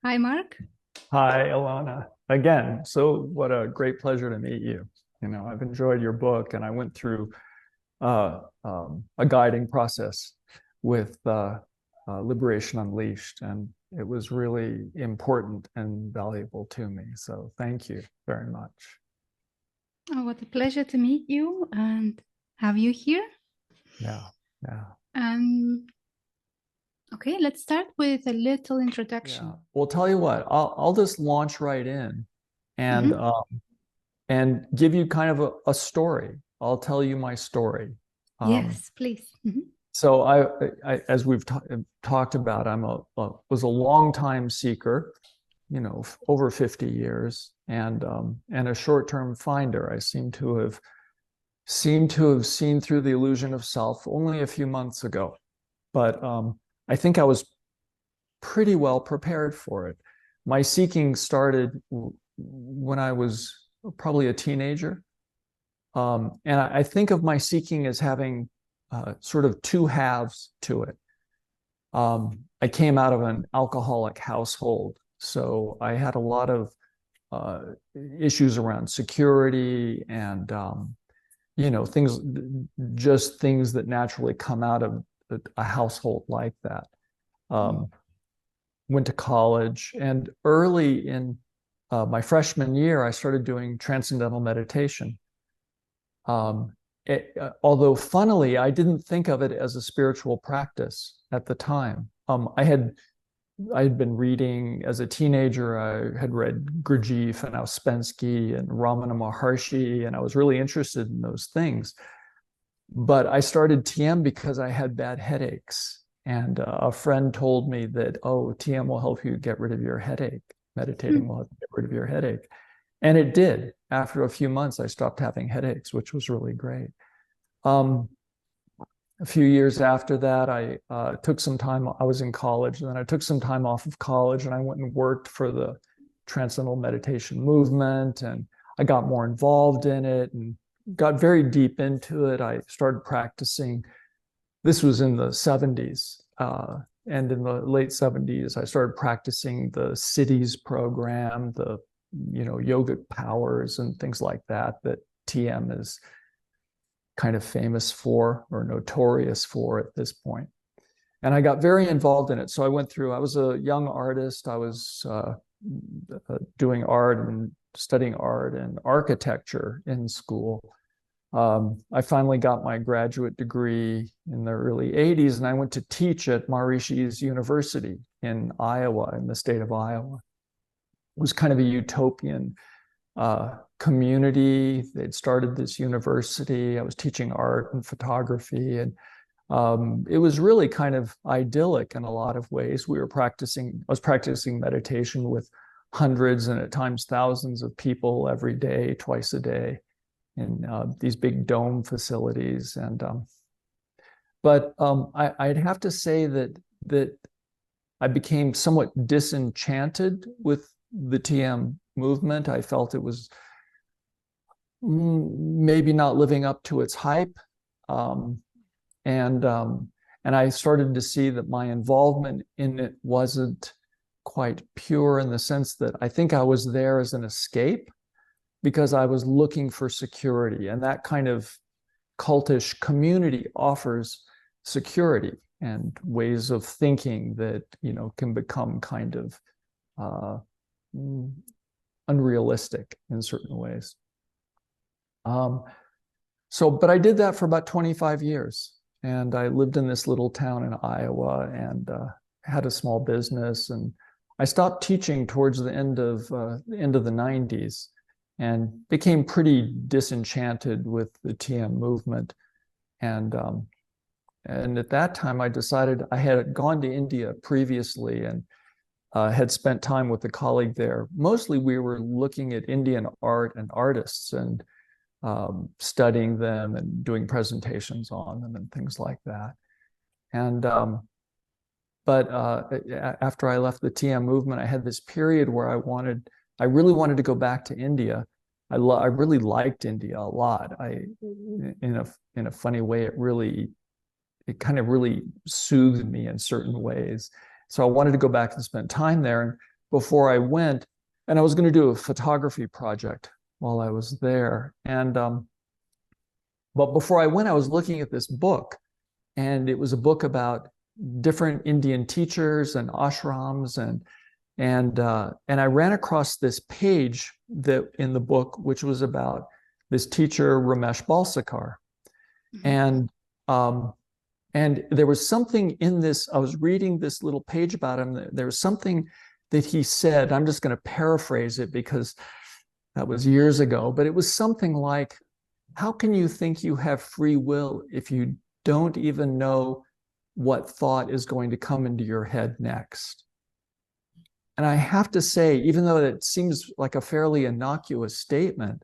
Hi, Mark. Hi, Ilana. Again, so what a great pleasure to meet you. I've enjoyed your book, and I went through a guiding process with Liberation Unleashed, and it was really important and valuable to me. So thank you very much. Oh, what a pleasure to meet you and have you here. Yeah, yeah, Um, okay, let's start with a little yeah. introduction. Well, tell you what, I'll just launch right in, and Mhm. uh, and give you kind of a story. I'll tell you my story. Um, Yes, please. So as we've talked about, was a long time seeker, over 50 years, and a short-term finder. I seem to have seen through the illusion of self only a few months ago, but I think I was pretty well prepared for it. My seeking started when I was probably a teenager, and I think of my seeking as having sort of two halves to it. I came out of an alcoholic household, so I had a lot of uh, issues around security and things, just things that naturally come out of a household like that. Um, Went to college, and early in my freshman year, I started doing transcendental meditation. Although funnily, I didn't think of it as a spiritual practice at the time. I had been reading as a teenager. I had read Gurdjieff and Ouspensky and Ramana Maharshi, and I was really interested in those things. But I started TM because I had bad headaches. And a friend told me that, oh, TM will help you get rid of your headache. Meditating will help you get rid of your headache. And it did. After a few months, I stopped having headaches, which was really great. Um, a few years after that, I took some time. I was in college, and then I took some time off of college, and I went and worked for the Transcendental Meditation movement, and I got more involved in it and got very deep into it. I started practicing. This was in the 70s. And in the late 70s, I started practicing the cities program, the yogic powers and things like that TM is kind of famous for or notorious for at this point. And I got very involved in it. So I was a young artist. I was doing art and studying art and architecture in school. I finally got my graduate degree in the early 80s, and I went to teach at Maharishi's University in Iowa, in the state of Iowa. It was kind of a utopian community. They'd started this university. I was teaching art and photography, and it was really kind of idyllic in a lot of ways. I was practicing meditation with hundreds and at times thousands of people every day, twice a day, in these big dome facilities. I'd have to say that I became somewhat disenchanted with the TM movement. I felt it was maybe not living up to its hype. Um, and and I started to see that my involvement in it wasn't quite pure, in the sense that I think I was there as an escape because I was looking for security, and that kind of cultish community offers security and ways of thinking that can become kind of uh, unrealistic in certain ways. Um, but I did that for about 25 years. And I lived in this little town in Iowa, and had a small business. And I stopped teaching towards the end of the 90s, and became pretty disenchanted with the TM movement. And and at that time, I decided, I had gone to India previously, and had spent time with a colleague there. Mostly, we were looking at Indian art and artists, and studying them and doing presentations on them and things like that. And but after I left the TM movement, I had this period where I really wanted to go back to India. I really liked India a lot. In a funny way, it kind of really soothed me in certain ways. So I wanted to go back and spend time there. before I went, and I was going to do a photography project while I was there. And but before I went, I was looking at this book, and it was a book about different Indian teachers and ashrams, and I ran across this page that in the book, which was about this teacher Ramesh Balsekar, and there was something in this. I was reading this little page about him. There was something that he said. I'm just going to paraphrase it because that was years ago, but it was something like, "How can you think you have free will if you don't even know what thought is going to come into your head next?" And I have to say, even though it seems like a fairly innocuous statement,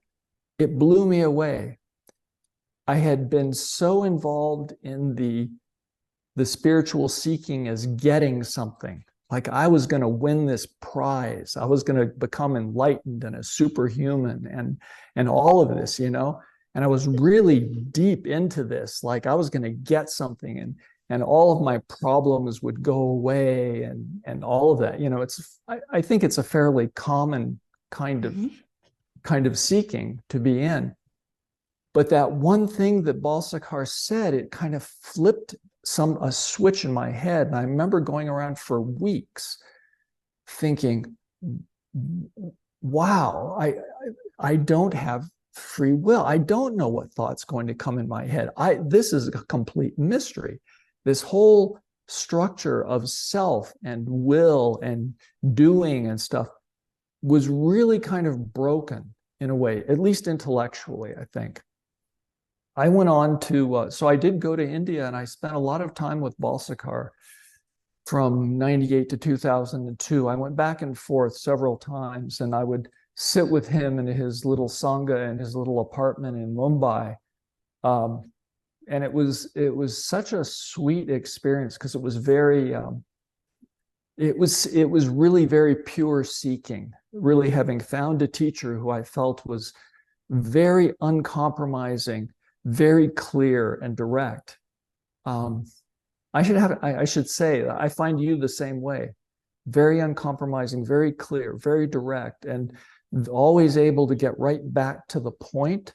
it blew me away. I had been so involved in the spiritual seeking as getting something. Like I was going to win this prize. I was going to become enlightened and a superhuman and all of this, you know? And I was really deep into this. Like I was going to get something and all of my problems would go away and all of that. You know, I think it's a fairly common kind of seeking to be in. But that one thing that Balsekar said, it kind of flipped a switch in my head. And I remember going around for weeks thinking, wow, I don't have free will. I don't know what thought's going to come in my head. This is a complete mystery. This whole structure of self and will and doing and stuff was really kind of broken in a way, at least intellectually, I think. I went on to, so I did go to India, and I spent a lot of time with Balsekar from 98 to 2002. I went back and forth several times, and I would sit with him in his little sangha in his little apartment in Mumbai. And it was such a sweet experience because it was very, it was really very pure seeking, really having found a teacher who I felt was very uncompromising, very clear and direct. I should say that I find you the same way, very uncompromising, very clear, very direct, and always able to get right back to the point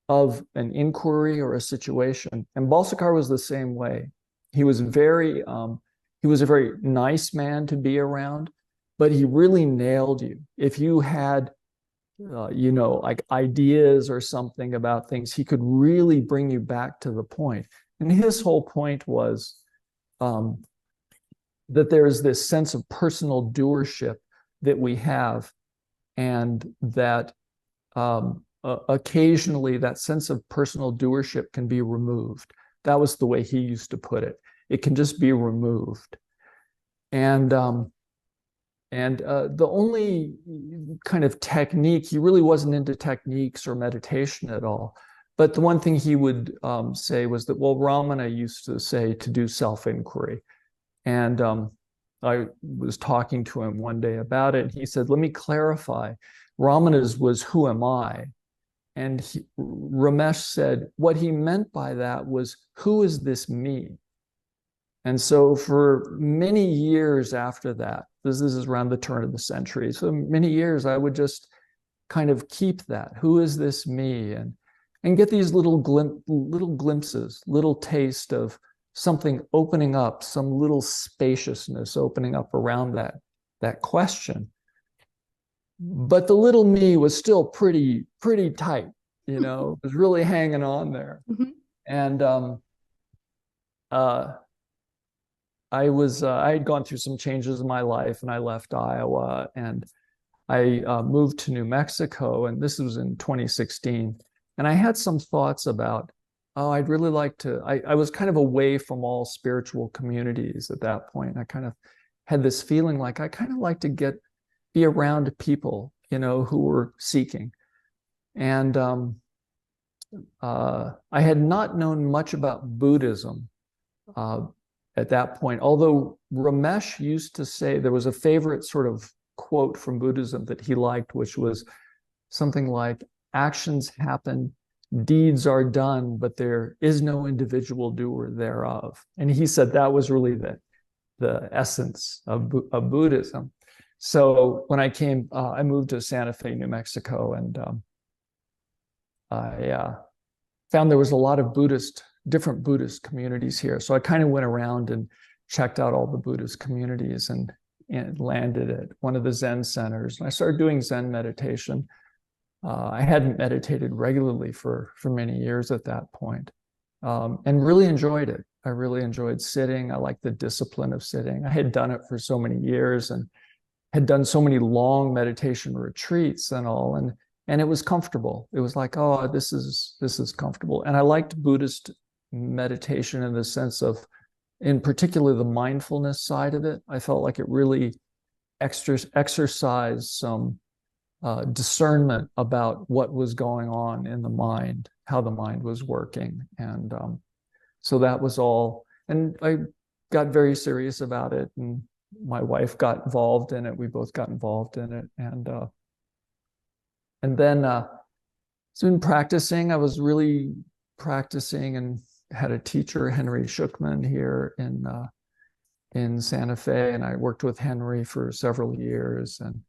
of an inquiry or a situation. And Balsekar was the same way. He was a very nice man to be around, but he really nailed you. If you had like ideas or something about things, he could really bring you back to the point. And his whole point was that there's this sense of personal doership that we have, and that occasionally that sense of personal doership can be removed. That was the way he used to put it. It can just be removed. And the only kind of technique, he really wasn't into techniques or meditation at all. But the one thing he would say was that, well, Ramana used to say to do self-inquiry. And I was talking to him one day about it. And he said, let me clarify. Ramana's was, who am I? And Ramesh said, what he meant by that was, who is this me? And so for many years after that, this is around the turn of the century, so many years I would just kind of keep that, who is this me? And get these little glimpses, little taste of something opening up, some little spaciousness opening up around that question. But the little me was still pretty tight, you know, it was really hanging on there. Mm-hmm. And I had gone through some changes in my life, and I left Iowa, and I moved to New Mexico, and this was in 2016. And I had some thoughts about, I'd really like to, I was kind of away from all spiritual communities at that point. I kind of had this feeling like I kind of like to be around people, you know, who were seeking. And I had not known much about Buddhism at that point, although Ramesh used to say, there was a favorite sort of quote from Buddhism that he liked, which was something like, actions happen, deeds are done, but there is no individual doer thereof. And he said that was really the essence of Buddhism. So when I came, I moved to Santa Fe, New Mexico, and I found there was a lot of different Buddhist communities here. So I kind of went around and checked out all the Buddhist communities and landed at one of the Zen centers. And I started doing Zen meditation. I hadn't meditated regularly for many years at that point, and really enjoyed it. I really enjoyed sitting. I liked the discipline of sitting. I had done it for so many years and had done so many long meditation retreats and all, and it was comfortable. It was like, oh, this is comfortable. And I liked Buddhist meditation in the sense of, in particular, the mindfulness side of it. I felt like it really exercised some discernment about what was going on in the mind, how the mind was working. And so that was all. And I got very serious about it. And my wife got involved in it. We both got involved in it. And then soon practicing, I was really practicing and had a teacher, Henry Shookman, here in Santa Fe. And I worked with Henry for several years, and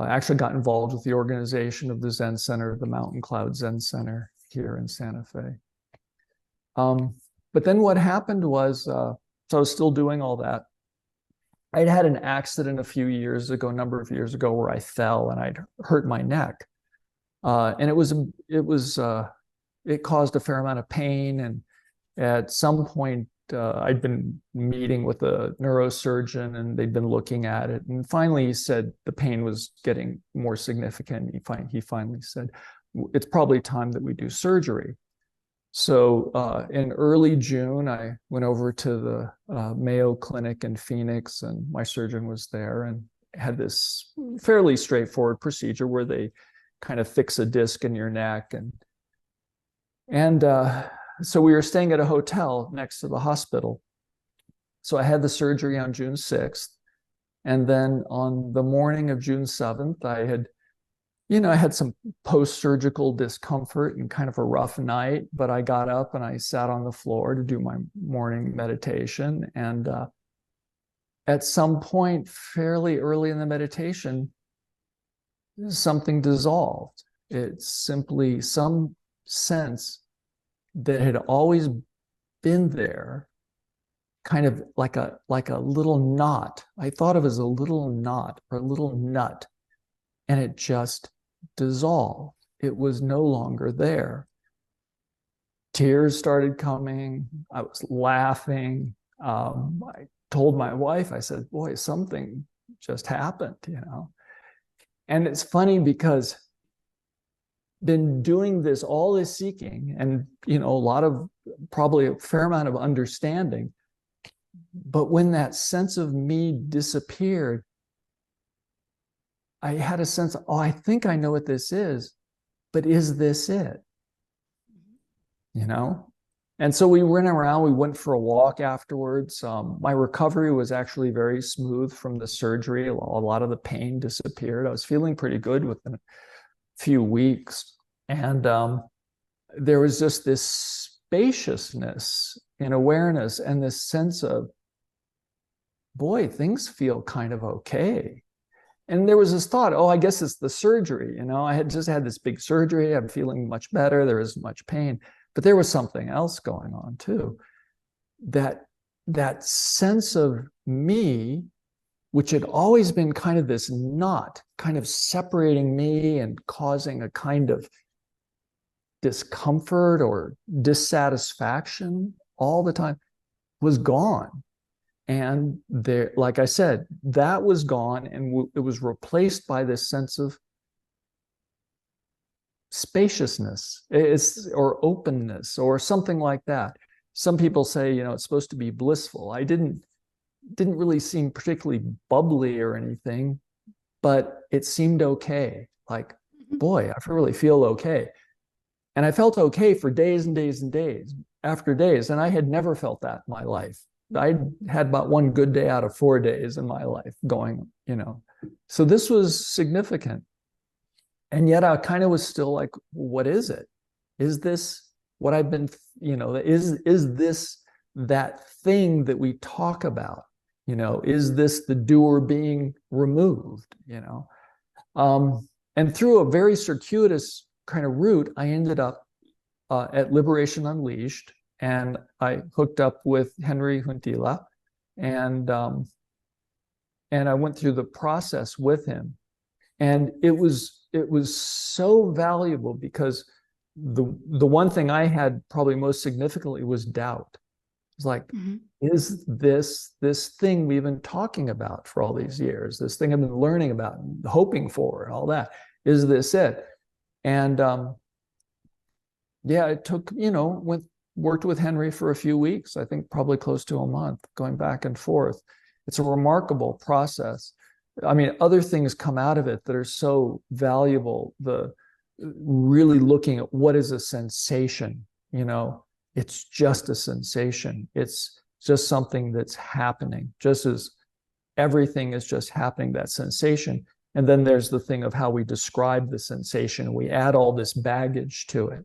actually got involved with the organization of the Zen Center, the Mountain Cloud Zen Center here in Santa Fe. But then what happened was, so I was still doing all that. I'd had an accident a number of years ago, where I fell and I'd hurt my neck. And it caused a fair amount of pain. And at some point, I'd been meeting with a neurosurgeon, and they'd been looking at it. And finally, he said the pain was getting more significant. He finally said, it's probably time that we do surgery. So in early June, I went over to the Mayo Clinic in Phoenix, and my surgeon was there and had this fairly straightforward procedure where they kind of fix a disc in your neck. And so we were staying at a hotel next to the hospital. So I had the surgery on June 6th. And then on the morning of June 7th, I had some post-surgical discomfort and kind of a rough night, but I got up and I sat on the floor to do my morning meditation. And at some point, fairly early in the meditation, something dissolved. It's simply some sense that had always been there, kind of like a little knot. I thought of it as a little knot or a little nut, and it just dissolved. It was no longer there. Tears started coming. I was laughing. I told my wife, I said, boy, something just happened, And it's funny because been doing this, all this seeking, and probably a fair amount of understanding. But when that sense of me disappeared, I had a sense of, I think I know what this is, but is this it? And so we went around, we went for a walk afterwards. My recovery was actually very smooth from the surgery. A lot of the pain disappeared. I was feeling pretty good within a few weeks. And there was just this spaciousness and awareness and this sense of, boy, things feel kind of okay. And there was this thought, I guess it's the surgery. I had just had this big surgery. I'm feeling much better. There isn't much pain. But there was something else going on too. That sense of me, which had always been kind of this knot, kind of separating me and causing a kind of discomfort or dissatisfaction all the time, was gone. And there, like I said, that was gone, and it was replaced by this sense of spaciousness, or openness, or something like that. Some people say, it's supposed to be blissful. I didn't really seem particularly bubbly or anything, but it seemed okay. Like, boy, I really feel okay. And I felt okay for days and days and days after days. And I had never felt that in my life. I had about one good day out of 4 days in my life going, So this was significant. And yet I kind of was still like, what is it? Is this what I've been, is this that thing that we talk about? Is this the doer being removed? And through a very circuitous kind of route, I ended up at Liberation Unleashed, and I hooked up with Henry Huntila, and I went through the process with him, and it was so valuable, because the one thing I had probably most significantly was doubt. It's like, is this thing we've been talking about for all these years, this thing I've been learning about and hoping for and all that, is this it? And it took, worked with Henry for a few weeks, I think probably close to a month, going back and forth. It's a remarkable process. I mean, other things come out of it that are so valuable. The really looking at what is a sensation, it's just a sensation. It's just something that's happening, just as everything is just happening, that sensation. And then there's the thing of how we describe the sensation. We add all this baggage to it,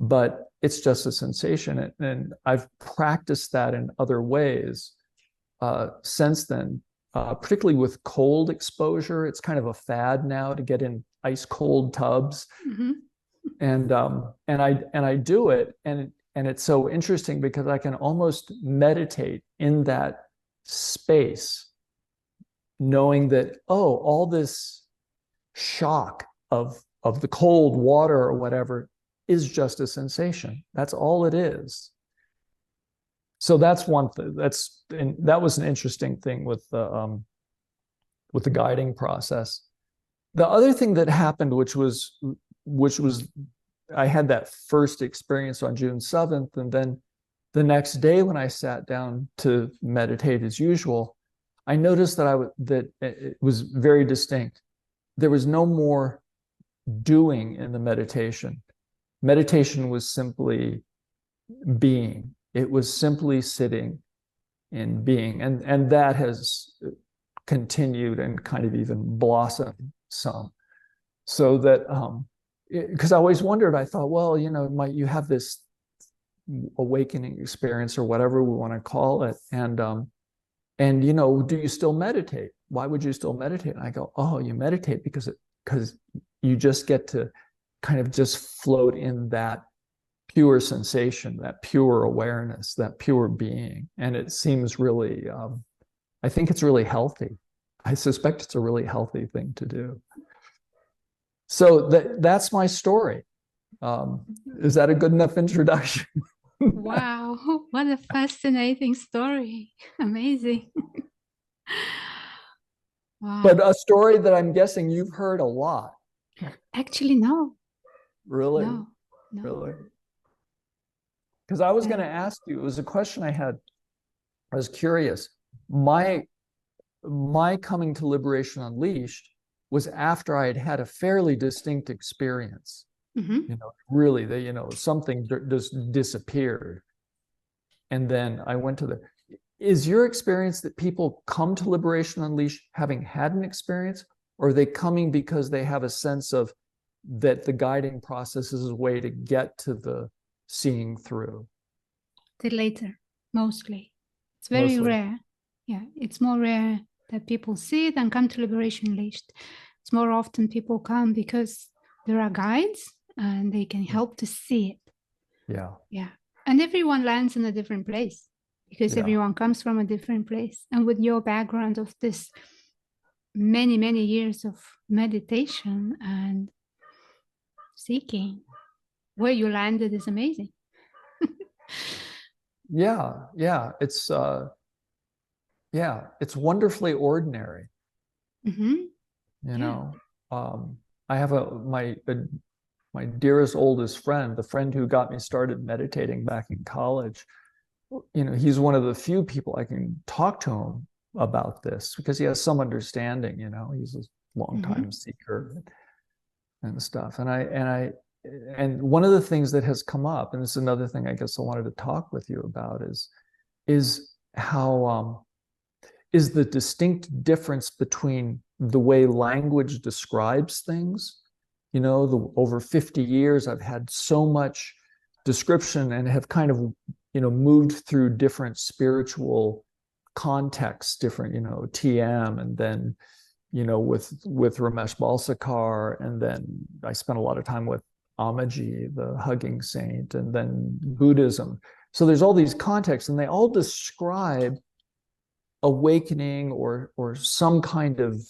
but it's just a sensation. And I've practiced that in other ways since then, particularly with cold exposure. It's kind of a fad now to get in ice cold tubs. And I do it, and it's so interesting because I can almost meditate in that space, knowing that, all this shock of the cold water or whatever is just a sensation. That's all it is. So that's one thing. That was an interesting thing with the guiding process. The other thing that happened, which was I had that first experience on June 7th, and then the next day when I sat down to meditate as usual, I noticed that it was very distinct. There was no more doing in the meditation. Meditation was simply being. It was simply sitting in being. And that has continued and kind of even blossomed some. So that, because I always wondered, I thought, well, might you have this awakening experience or whatever we want to call it, and do you still meditate? Why would you still meditate? And I go, you meditate because you just get to kind of just float in that pure sensation, that pure awareness, that pure being. And it seems really, I think it's really healthy. I suspect it's a really healthy thing to do. So that's my story. Is that a good enough introduction? Wow, what a fascinating story. Amazing. Wow. But a story that I'm guessing you've heard a lot. Actually, no. Really? No. Really? Because I was going to ask you, it was a question I had. I was curious. My coming to Liberation Unleashed was after I had had a fairly distinct experience. Really, something just disappeared. And then I went to is your experience that people come to Liberation Unleashed having had an experience, or are they coming because they have a sense of that the guiding process is a way to get to the seeing through? The later, mostly. It's very rare. Yeah, it's more rare that people see it and come to Liberation Unleashed. It's more often people come because there are guides and they can help to see it. Yeah. And everyone lands in a different place because everyone comes from a different place. And with your background of this many, many years of meditation and seeking, where you landed is amazing. It's wonderfully ordinary. I have my dearest oldest friend, the friend who got me started meditating back in college. He's one of the few people I can talk to him about this because he has some understanding. He's a long-time seeker and stuff. And one of the things that has come up, and this is another thing I guess I wanted to talk with you about, is how is the distinct difference between the way language describes things. Over 50 years, I've had so much description and have kind of, moved through different spiritual contexts, different, TM, and then, with Ramesh Balsekar, and then I spent a lot of time with Amaji, the hugging saint, and then Buddhism. So there's all these contexts, and they all describe awakening or some kind of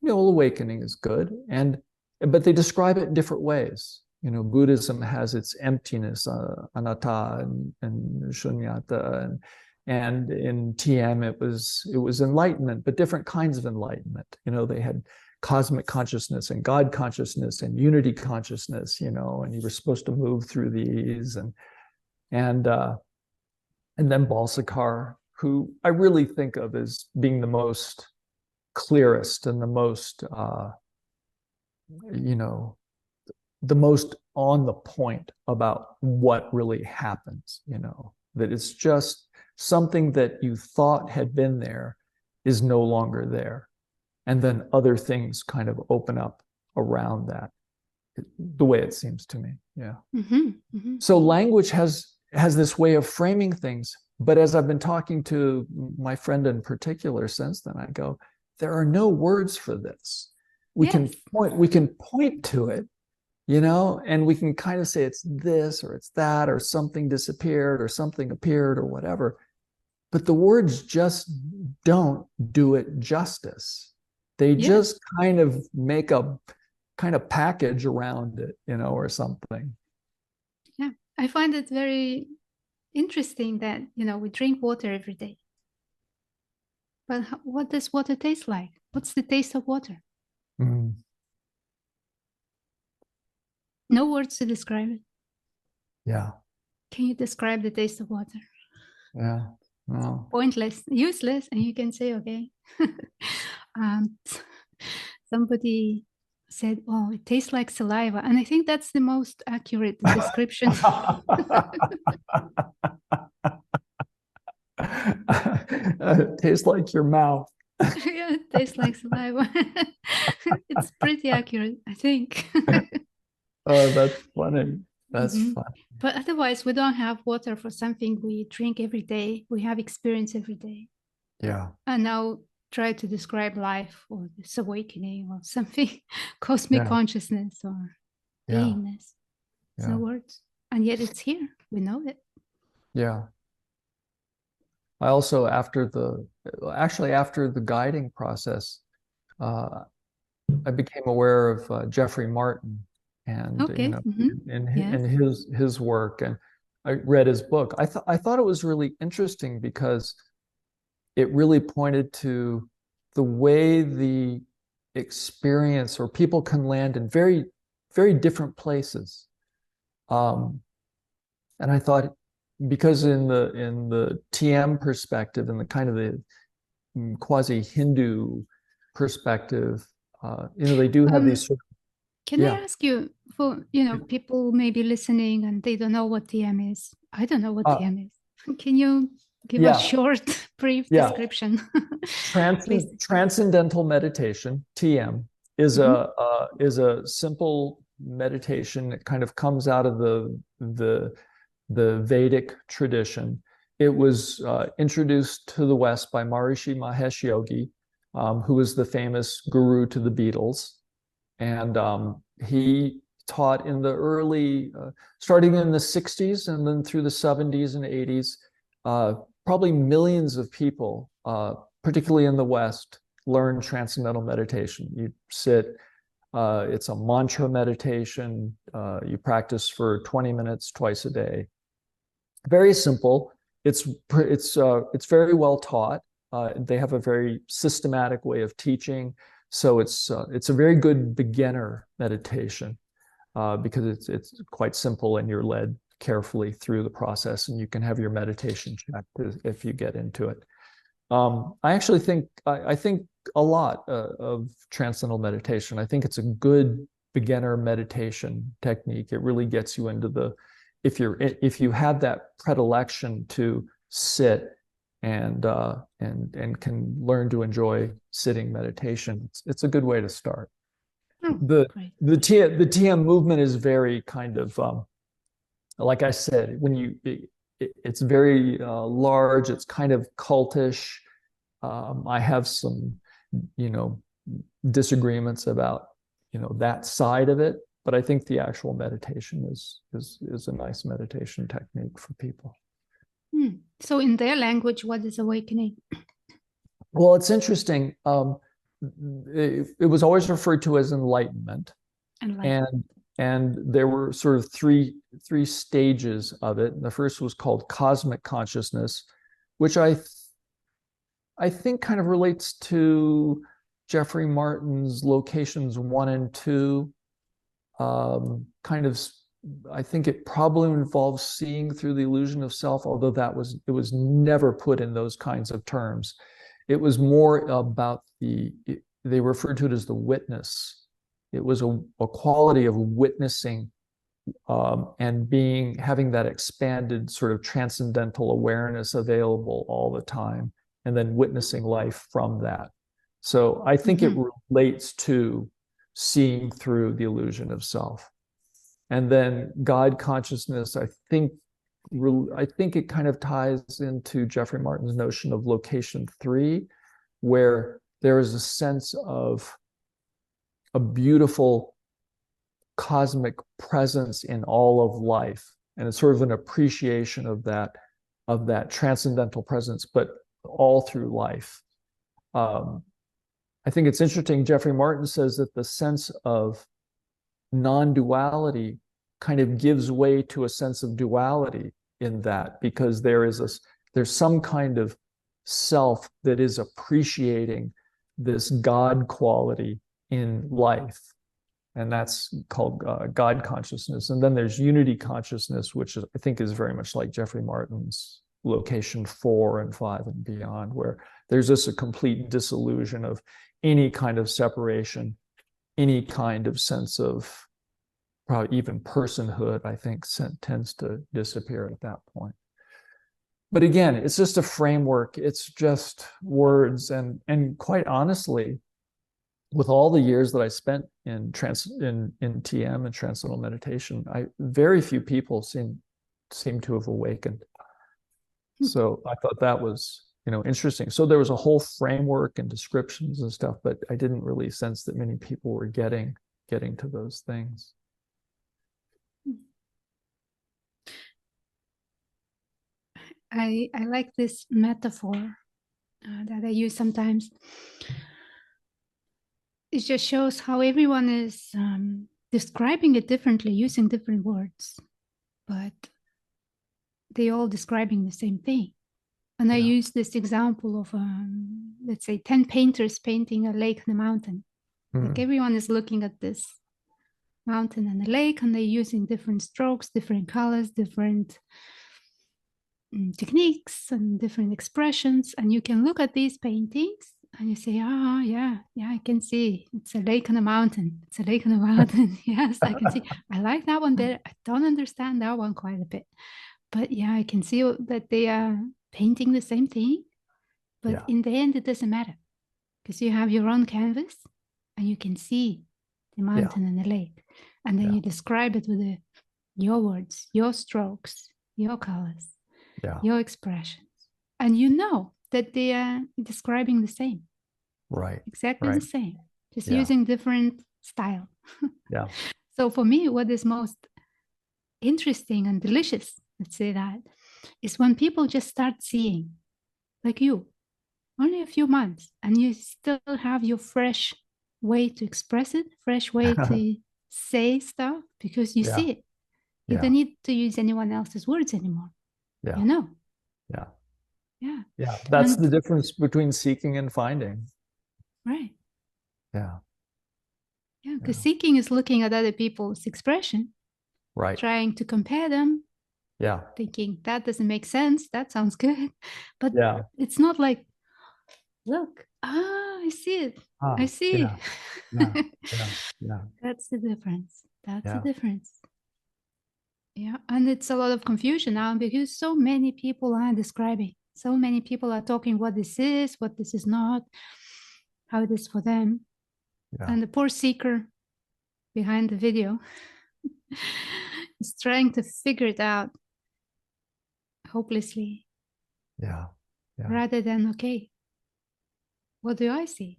awakening is good, but they describe it in different ways. Buddhism has its emptiness, anatta and Ciunaite, and in TM it was enlightenment, but different kinds of enlightenment. They had cosmic consciousness and God consciousness and unity consciousness, and you were supposed to move through these, and then Balsekar, who I really think of as being the most clearest and the most the most on the point about what really happens, that it's just something that you thought had been there is no longer there. And then other things kind of open up around that, the way it seems to me. Yeah. So language has this way of framing things. But as I've been talking to my friend in particular since then, I go, there are no words for this. We can point to it, and we can kind of say it's this or it's that, or something disappeared or something appeared or whatever. But the words just don't do it justice. They just kind of make a kind of package around it, or something. Yeah, I find it very interesting that, we drink water every day. But what does water taste like? What's the taste of water? No words to describe it. Yeah. Can you describe the taste of water? Yeah. No. Pointless, useless, and you can say, okay. Somebody said, oh, it tastes like saliva. And I think that's the most accurate description. It tastes like your mouth. Yeah, it tastes like saliva. It's pretty accurate, I think. Oh, that's funny. That's funny. But otherwise, we don't have water for something we drink every day. We have experience every day. Yeah. And now try to describe life or this awakening or something, cosmic consciousness or beingness. No words. And yet it's here. We know it. Yeah. I also, after the guiding process, I became aware of Jeffrey Martin and his work, and I read his book. I thought it was really interesting because it really pointed to the way the experience or people can land in very, very different places. And I thought, because in the TM perspective and the kind of the quasi-Hindu perspective, they do have these sort of. Can I ask you, for people may be listening and they don't know what TM is? I don't know what TM is. Can you give a short, brief description? Transcendental Meditation, TM, is a simple meditation. It kind of comes out of the Vedic tradition. It was introduced to the West by Maharishi Mahesh Yogi, who was the famous guru to the Beatles. And he taught in the early, starting in the 60s and then through the 70s and 80s, probably millions of people, particularly in the West, learned Transcendental Meditation. You sit, it's a mantra meditation. You practice for 20 minutes twice a day. Very simple. It's very well taught. They have a very systematic way of teaching. So it's a very good beginner meditation because it's quite simple and you're led carefully through the process, and you can have your meditation checked if you get into it. I actually think I think a lot of Transcendental Meditation. I think it's a good beginner meditation technique. It really gets you into if you have that predilection to sit and can learn to enjoy sitting meditation, it's a good way to start. The TM movement is very kind of like I said, it's very large. It's kind of cultish. I have some, disagreements about, that side of it. But I think the actual meditation is a nice meditation technique for people. So in their language, what is awakening? Well, it's interesting. It was always referred to as enlightenment. And there were sort of three stages of it. And the first was called cosmic consciousness, which I think kind of relates to Jeffrey Martin's locations 1 and 2. I think it probably involves seeing through the illusion of self, although it was never put in those kinds of terms. It was more about they referred to it as the witness. It was a quality of witnessing and having that expanded sort of transcendental awareness available all the time, and then witnessing life from that. So I think it relates to seeing through the illusion of self. And then God consciousness, I think it kind of ties into Jeffrey Martin's notion of location 3, where there is a sense of a beautiful cosmic presence in all of life. And it's sort of an appreciation of that transcendental presence, but all through life. I think it's interesting, Jeffrey Martin says that the sense of non-duality kind of gives way to a sense of duality in that, because there's some kind of self that is appreciating this God quality in life, and that's called God consciousness. And then there's unity consciousness, which I think is very much like Jeffrey Martin's location 4 and 5 and beyond, where there's just a complete disillusion of any kind of separation, any kind of sense of probably even personhood, I think tends to disappear at that point. But again, it's just a framework. It's just words. And quite honestly, with all the years that I spent in TM and Transcendental Meditation, very few people seem to have awakened. So I thought that was, interesting. So there was a whole framework and descriptions and stuff, but I didn't really sense that many people were getting to those things. I like this metaphor that I use sometimes. It just shows how everyone is describing it differently, using different words, but they all describing the same thing. And I use this example of, let's say, 10 painters painting a lake and a mountain. Like everyone is looking at this mountain and a lake, and they're using different strokes, different colors, different techniques and different expressions. And you can look at these paintings and you say, yeah, I can see it's a lake and a mountain. It's a lake and a mountain. Yes, I can see. I like that one better. I don't understand that one quite a bit. But yeah, I can see that they are painting the same thing. But in the end, it doesn't matter, because you have your own canvas and you can see the mountain and the lake. And then you describe it with your words, your strokes, your colors, your expressions. And you know that they are describing the same. Right. Exactly the same, just using different style. So for me, what is most interesting and delicious, let's say that, is when people just start seeing, like you, only a few months, and you still have your fresh way to express it, fresh way to say stuff, because you see it. You don't need to use anyone else's words anymore. You know. Yeah. That's the difference between seeking and finding. Right. Yeah, because seeking is looking at other people's expression, right, trying to compare them, thinking that doesn't make sense, that sounds good, but it's not like, look, I see it, I see. That's the difference. That's the difference. And it's a lot of confusion now, because so many people are describing, so many people are talking what this is not, how it is for them. And the poor seeker behind the video is trying to figure it out, hopelessly. Yeah. Rather than, okay, what do I see?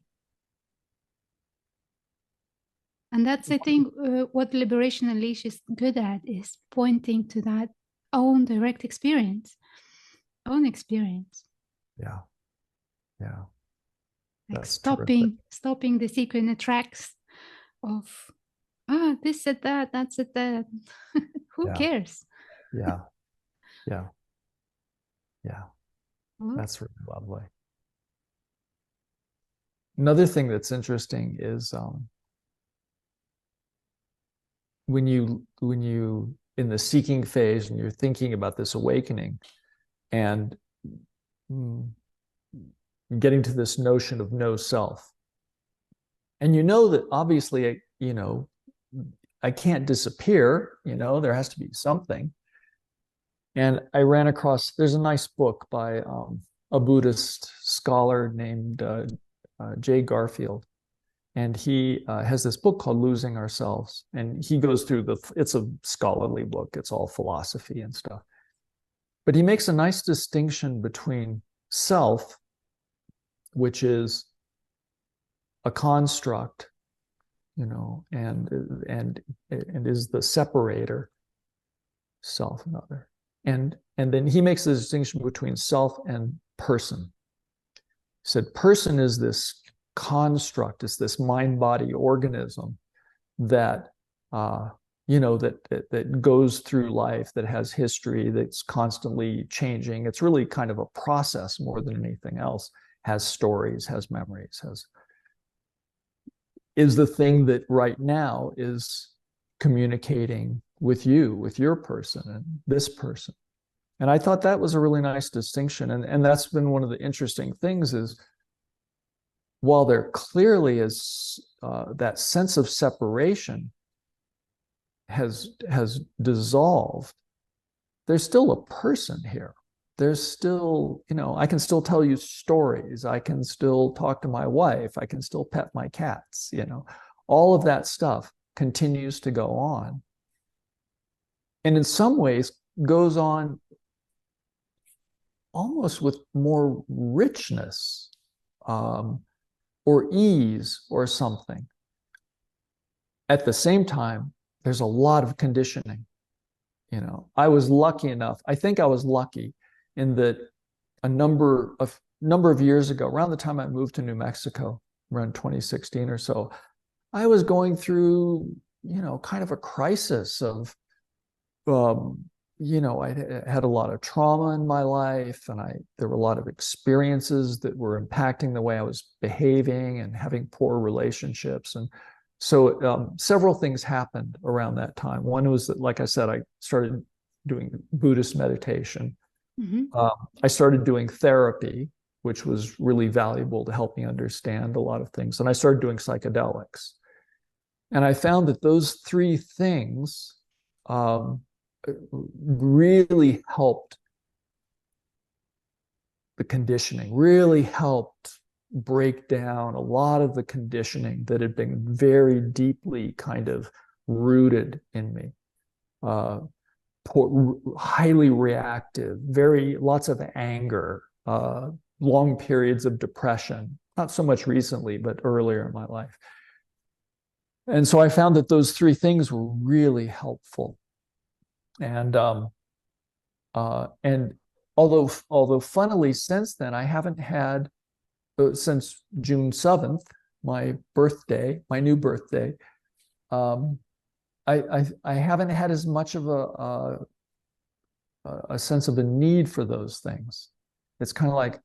And that's, I think, what Liberation Unleashed is good at, is pointing to that own direct experience, own experience. Yeah. Like That's terrific. stopping the seeker in the tracks of, this said that, that said that. Who cares? Yeah. Well, That's really lovely. Another thing that's interesting is when you in the seeking phase and you're thinking about this awakening and getting to this notion of no self, and you know that obviously, I can't disappear, there has to be something. And I ran across, there's a nice book by a Buddhist scholar named Jay Garfield. And he has this book called Losing Ourselves. And he goes through it's a scholarly book. It's all philosophy and stuff. But he makes a nice distinction between self, which is a construct, and is the separator, self and other. And then he makes the distinction between self and person. He said, person is this construct, it's this mind-body organism that that goes through life, that has history, that's constantly changing. It's really kind of a process more than anything else. Has stories, has memories, is the thing that right now is communicating with you, with your person and this person. And I thought that was a really nice distinction. And that's been one of the interesting things is, while there clearly is that sense of separation has dissolved, there's still a person here. There's still, I can still tell you stories. I can still talk to my wife. I can still pet my cats, all of that stuff continues to go on. And in some ways goes on almost with more richness, or ease or something. At the same time, there's a lot of conditioning. I was lucky enough, I think I was lucky in that a number of years ago, around the time I moved to New Mexico, around 2016 or so, I was going through, kind of a crisis of, I had a lot of trauma in my life, and there were a lot of experiences that were impacting the way I was behaving and having poor relationships. And so several things happened around that time. One was that, like I said, I started doing Buddhist meditation. Mm-hmm. I started doing therapy, which was really valuable to help me understand a lot of things. And I started doing psychedelics. And I found that those three things really helped the conditioning, really helped break down a lot of the conditioning that had been very deeply kind of rooted in me. Highly reactive, lots of anger, long periods of depression, not so much recently, but earlier in my life. And so I found that those three things were really helpful. And although funnily since then, I haven't had, since June 7th, my new birthday, I haven't had as much of a sense of a need for those things. It's kind of like,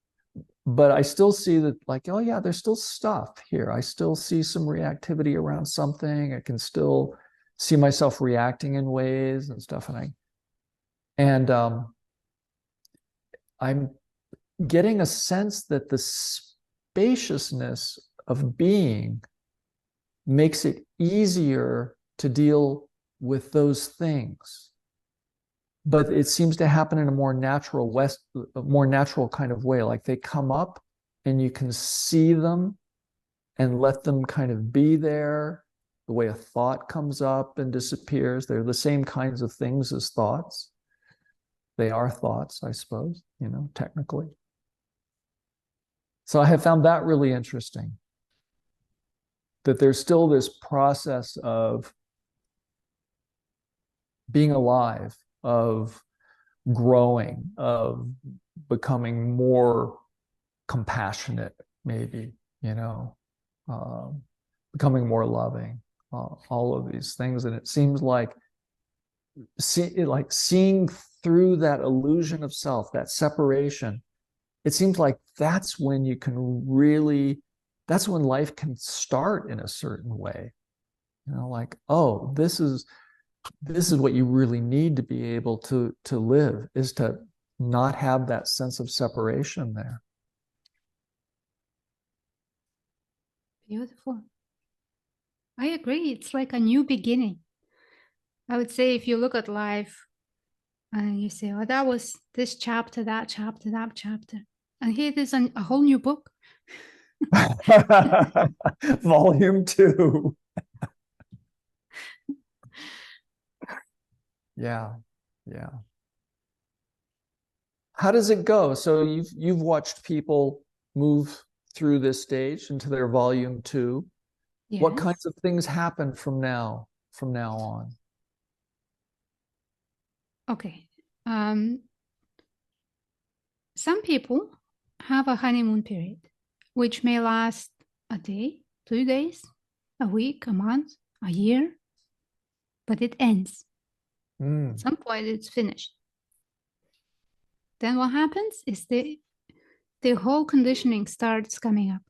but I still see that, like, oh yeah, there's still stuff here. I still see some reactivity around something. I can still see myself reacting in ways and stuff. And I'm getting a sense that the spaciousness of being makes it easier to deal with those things. But it seems to happen in a more natural kind of way. Like they come up and you can see them and let them kind of be there. The way a thought comes up and disappears, they're the same kinds of things as thoughts. They are thoughts, I suppose, technically. So I have found that really interesting, that there's still this process of being alive, of growing, of becoming more compassionate, maybe, becoming more loving, all of these things. And it seems like seeing through that illusion of self, that separation, it seems like that's when that's when life can start in a certain way. Oh, this is what you really need to be able to live, is to not have that sense of separation there. Beautiful. I agree. It's like a new beginning. I would say if you look at life and you say, oh, that was this chapter, that chapter, that chapter. And here it is a whole new book. Volume 2. Yeah. How does it go? So you've watched people move through this stage into their volume 2. Yes. What kinds of things happen from now on? Okay. Some people have a honeymoon period, which may last a day, 2 days, a week, a month, a year, but it ends. At some point, it's finished. Then what happens is the whole conditioning starts coming up.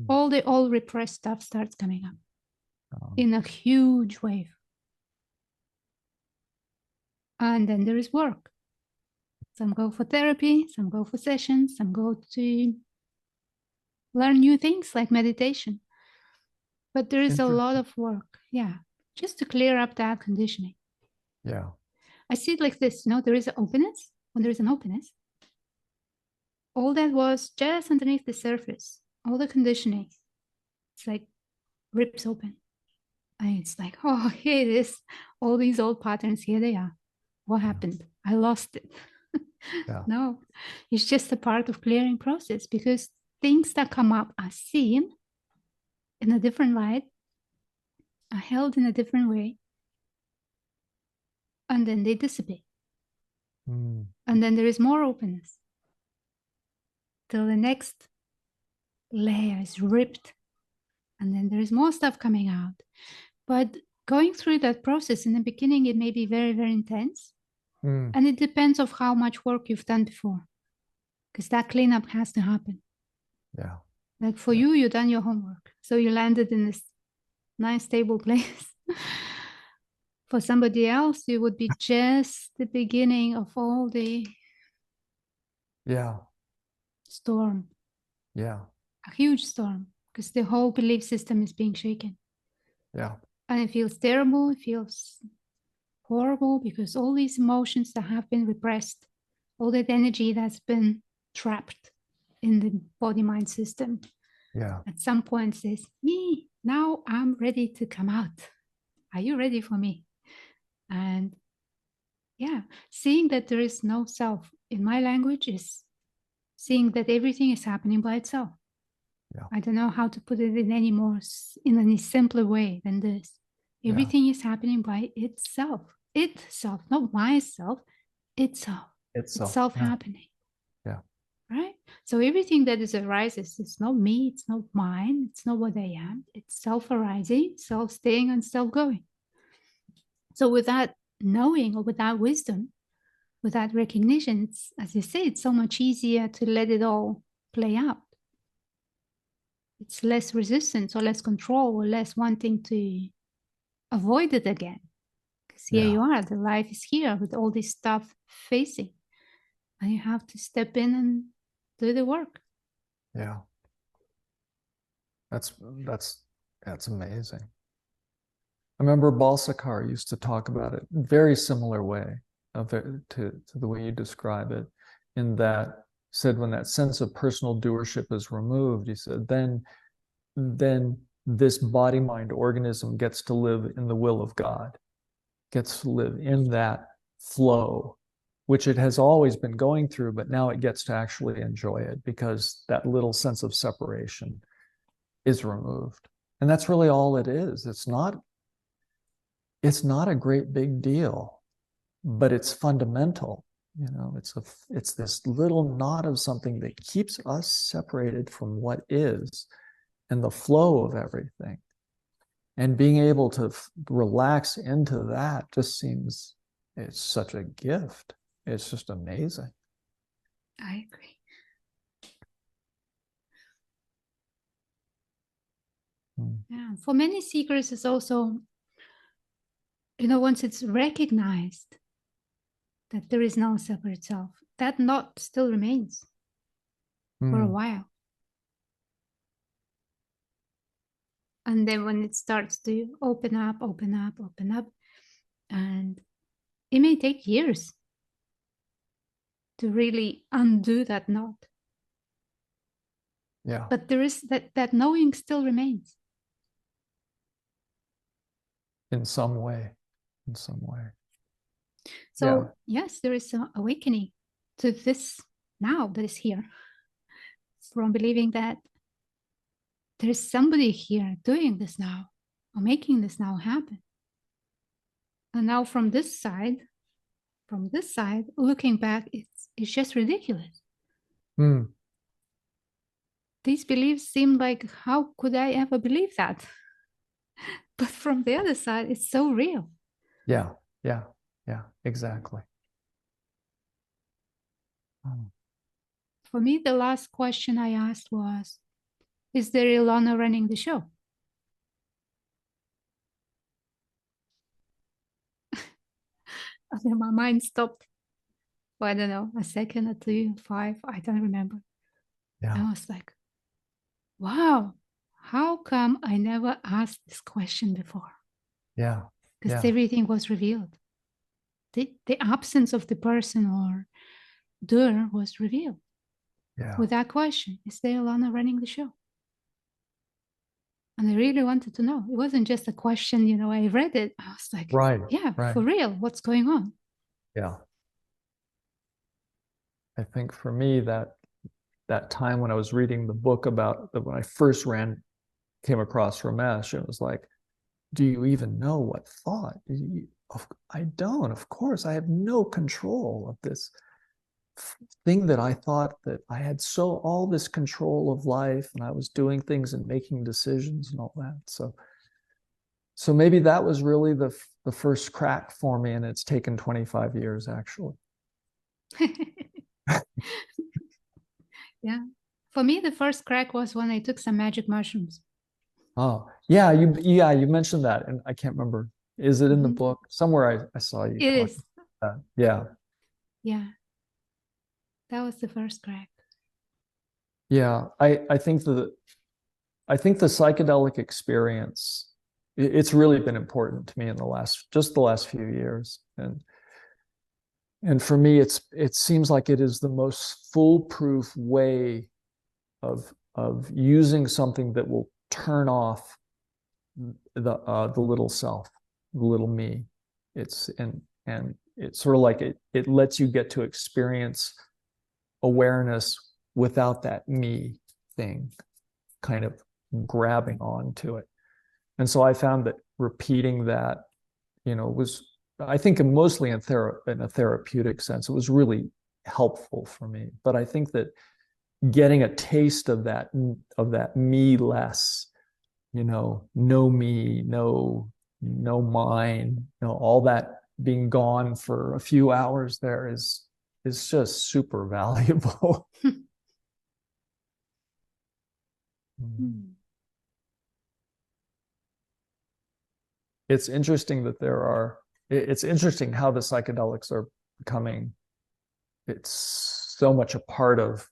All repressed stuff starts coming up in a huge wave. And then there is work. Some go for therapy, some go for sessions, some go to learn new things like meditation. But there is a lot of work, just to clear up that conditioning. Yeah. I see it like this, there is an openness. When there is an openness, all that was just underneath the surface, all the conditioning, it's like rips open. And it's like, oh, here it is. All these old patterns, here they are. What happened? I lost it. No, it's just a part of clearing process, because things that come up are seen in a different light, are held in a different way, and then they dissipate. And then there is more openness till the next layer is ripped, and then there is more stuff coming out. But going through that process in the beginning, it may be very, very intense. And it depends of how much work you've done before, because that cleanup has to happen. Yeah. Like for you, you've done your homework. So you landed in this nice, stable place. For somebody else, it would be just the beginning of all the storm. Yeah. A huge storm, because the whole belief system is being shaken. Yeah. And it feels terrible. It feels horrible, because all these emotions that have been repressed, all that energy that's been trapped in the body-mind system, at some point says, now I'm ready to come out. Are you ready for me? And seeing that there is no self, in my language, is seeing that everything is happening by itself. I don't know how to put it in any simpler way than this. Everything is happening by itself. Itself, not myself, itself. Itself happening. Yeah. Right? So everything that arises, it's not me, it's not mine, it's not what I am. It's self-arising, self-staying, and self-going. So with that knowing, or with that wisdom, with that recognition, it's, as you say, it's so much easier to let it all play out. It's less resistance, or less control, or less wanting to avoid it again. Because here you are, the life is here with all this stuff facing. And you have to step in and do the work. Yeah. That's amazing. I remember Balsakar used to talk about it in a very similar way to the way you describe it, in that said when that sense of personal doership is removed, he said, then this body-mind organism gets to live in the will of God, gets to live in that flow which it has always been going through, but now it gets to actually enjoy it because that little sense of separation is removed. And that's really all it is. It's not a great big deal, but it's fundamental. It's this little knot of something that keeps us separated from what is and the flow of everything. And being able to relax into that just seems, it's such a gift. It's just amazing. I agree. Yeah, for many seekers, it's also, once it's recognized that there is no separate self, that knot still remains for a while. And then when it starts to open up, and it may take years to really undo that knot. Yeah. But there is that knowing still remains. In some way. So yes, there is an awakening to this now that is here, from believing that there is somebody here doing this now, or making this now happen. And now from this side, looking back, it's just ridiculous. These beliefs seem like, how could I ever believe that? But from the other side, it's so real. Yeah, exactly. For me, the last question I asked was, is there Ilona running the show? And then my mind stopped for, I don't know, a second or two, 5, I don't remember. Yeah. I was like, wow, how come I never asked this question before? Yeah. Because everything was revealed. The absence of the person or doer was revealed. Yeah. With that question, is there Ilona running the show? And I really wanted to know. It wasn't just a question, I read it. I was like, right. For real, what's going on? Yeah. I think for me, that time when I was reading the book when I first came across Ramesh, it was like, do you even know what thought? I don't. Of course, I have no control of this thing that I thought that I had all this control of life, and I was doing things and making decisions and all that. So maybe that was really the first crack for me, and it's taken 25 years actually. Yeah. For me, the first crack was when I took some magic mushrooms. Oh, yeah, you mentioned that, and I can't remember. Is it in the book? Somewhere I saw you. It is. About that. Yeah. That was the first crack. Yeah, I think the psychedelic experience, it's really been important to me in the last few years. And for me, it seems like it is the most foolproof way of using something that will turn off the little self, the little me. And it's sort of like it lets you get to experience awareness without that me thing kind of grabbing onto it. And so I found that repeating that, was, I think, mostly in a therapeutic sense, it was really helpful for me. But I think that getting a taste of that me less, no me, no mine, all that being gone for a few hours there is just super valuable. It's interesting that it's interesting how the psychedelics are becoming, it's so much a part of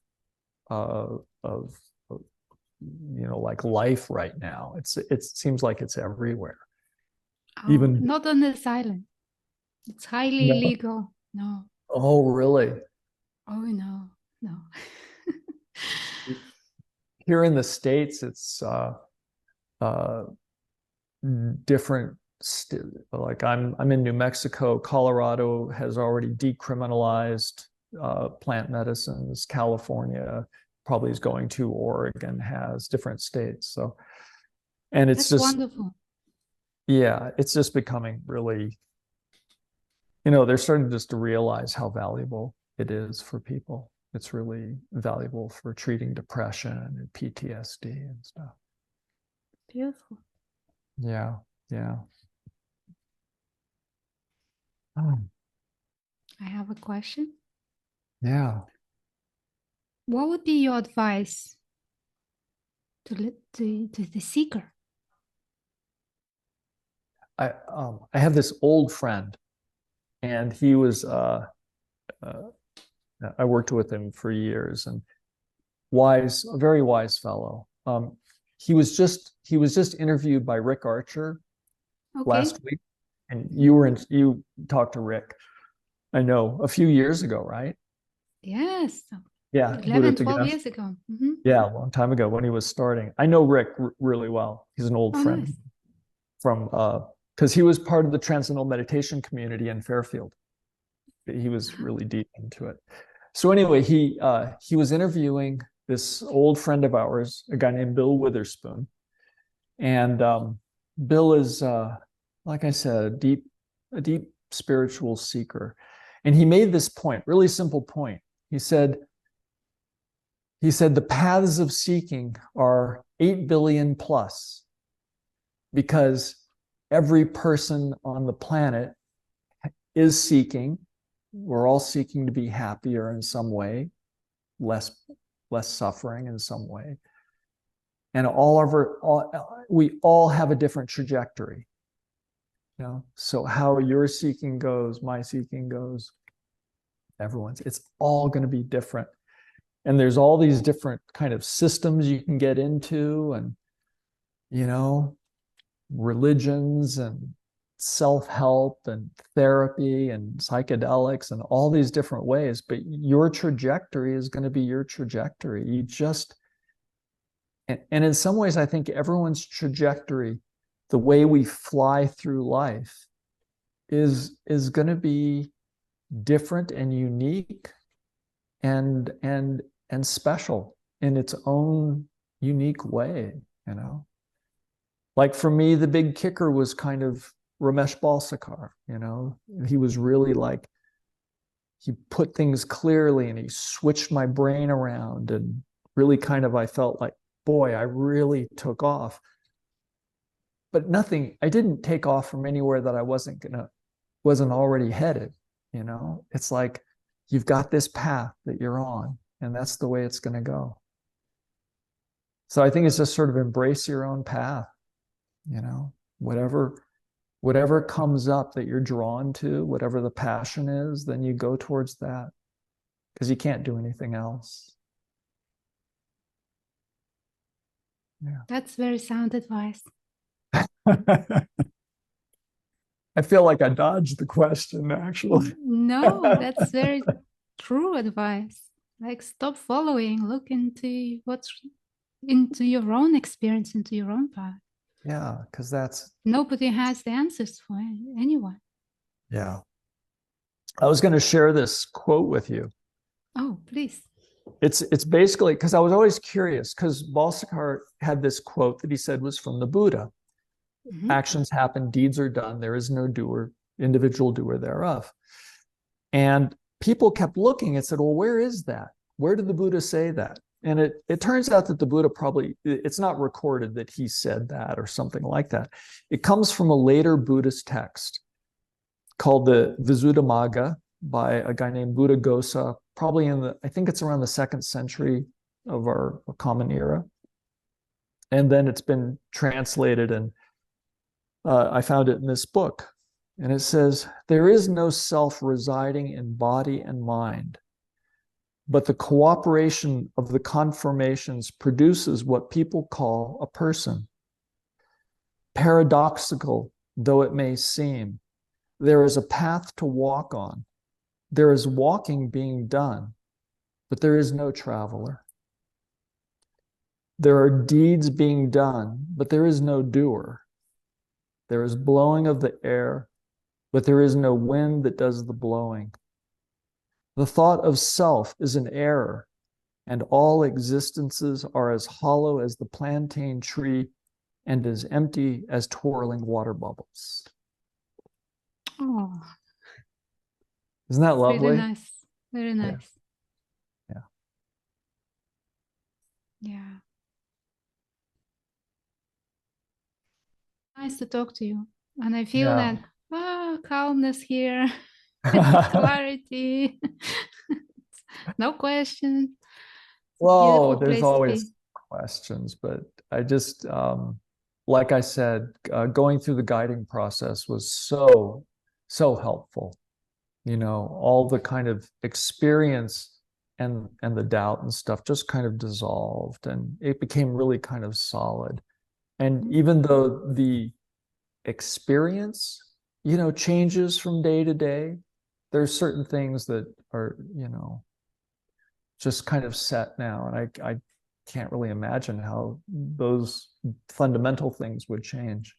like life right now. It seems like it's everywhere. Even not on this island. It's highly illegal. No. Oh, really? Oh, no. Here in the States, it's different like I'm in New Mexico. Colorado has already decriminalized plant medicines. California probably is going to. Oregon has, different states. So, and it's That's just wonderful. Yeah, it's just becoming really, they're starting just to realize how valuable it is for people. It's really valuable for treating depression and PTSD and stuff. Beautiful. Yeah, yeah. Oh, I have a question. yeah. What would be your advice to the seeker? I have this old friend, and he was I worked with him for years, and a very wise fellow. He was just interviewed by Rick Archer Okay. last week, and you talked to Rick, I know, a few years ago, right? Yes. Yeah, 11, 12 years ago. Mm-hmm. Yeah, a long time ago when he was starting. I know Rick really well. He's an old friend Nice. from because he was part of the Transcendental Meditation community in Fairfield. He was really deep into it. So anyway, he was interviewing this old friend of ours, a guy named Bill Witherspoon, and Bill is, like I said, a deep spiritual seeker, and he made this point, really simple point. He said the paths of seeking are 8 billion plus, because every person on the planet is seeking. We're all seeking to be happier in some way, less suffering in some way. And we all have a different trajectory. So how your seeking goes, my seeking goes, it's all going to be different. And there's all these different kind of systems you can get into, and religions and self-help and therapy and psychedelics and all these different ways, but your trajectory is going to be your trajectory. And in some ways, I think everyone's trajectory, the way we fly through life, is going to be different and unique and special in its own unique way. Like for me, the big kicker was kind of Ramesh Balsekar. He was really like, he put things clearly and he switched my brain around, and really kind of, I felt like, boy, I really took off. But I didn't take off from anywhere that I wasn't already headed. It's like, you've got this path that you're on, and that's the way it's going to go. So I think it's just sort of embrace your own path. Whatever comes up that you're drawn to, whatever the passion is, then you go towards that, because you can't do anything else. Yeah. That's very sound advice. I feel like I dodged the question, actually. No, that's very true advice. Like, stop following, look into your own experience, into your own path. Yeah, because nobody has the answers for anyone. Yeah. I was going to share this quote with you. Oh, please. It's basically, because I was always curious, because Balsekar had this quote that he said was from the Buddha. Mm-hmm. Actions happen, deeds are done, there is no doer, individual doer thereof. And people kept looking and said, well, where is that? Where did the Buddha say that? And it turns out that the Buddha it's not recorded that he said that or something like that. It comes from a later Buddhist text called the Visuddhimagga by a guy named Buddhaghosa, probably I think it's around the 2nd century of our common era. And then it's been translated, and I found it in this book. And it says, there is no self residing in body and mind, but the cooperation of the conformations produces what people call a person. Paradoxical though it may seem, there is a path to walk on. There is walking being done, but there is no traveler. There are deeds being done, but there is no doer. There is blowing of the air, but there is no wind that does the blowing. The thought of self is an error, and all existences are as hollow as the plantain tree and as empty as twirling water bubbles. Oh, Isn't that lovely? really nice. Very nice. Yeah. Yeah. Nice to talk to you. And I feel that calmness here, clarity, no question. Well, Beautiful there's place to be. always questions, but I just, like I said, going through the guiding process was so helpful. All the kind of experience and the doubt and stuff just kind of dissolved, and it became really kind of solid. And even though the experience, changes from day to day, there's certain things that are, just kind of set now. And I can't really imagine how those fundamental things would change.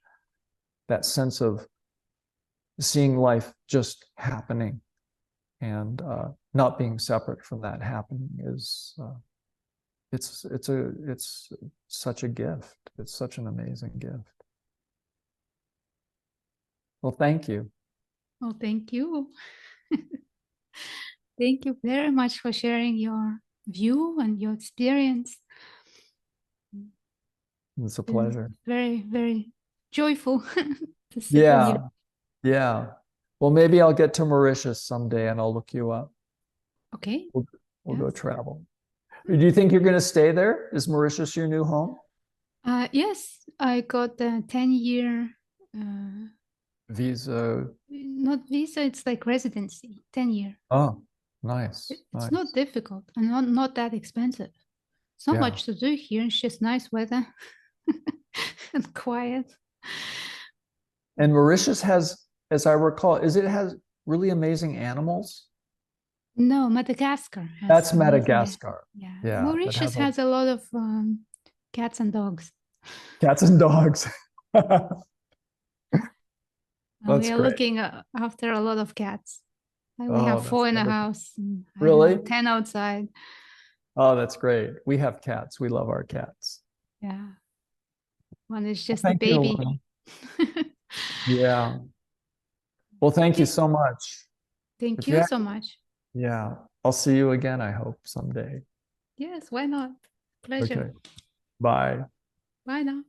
That sense of seeing life just happening and not being separate from that happening is it's such a gift. It's such an amazing gift. Well, thank you. Oh, thank you. Thank you very much for sharing your view and your experience. It's a pleasure. Very, very joyful to sit with Yeah. you. Yeah. Well, maybe I'll get to Mauritius someday and I'll look you up. Okay. We'll go travel. Do you think you're going to stay there? Is Mauritius your new home? Yes, I got a 10-year visa. Not visa, it's like residency, 10-year. Oh, nice. It's not difficult and not that expensive. It's not much to do here. It's just nice weather and quiet. And Mauritius has, as I recall, has really amazing animals? No, Madagascar. That's Madagascar. Yeah. Mauritius has a lot of cats and dogs. Cats and dogs. We are looking after a lot of cats. We have 4 in the house. And really? 10 outside. Oh, that's great. We have cats. We love our cats. Yeah. One is just a baby. Yeah. Well, thank you so much. Thank you so much. Yeah. I'll see you again, I hope, someday. Yes, why not? Pleasure. Okay. Bye. Bye now.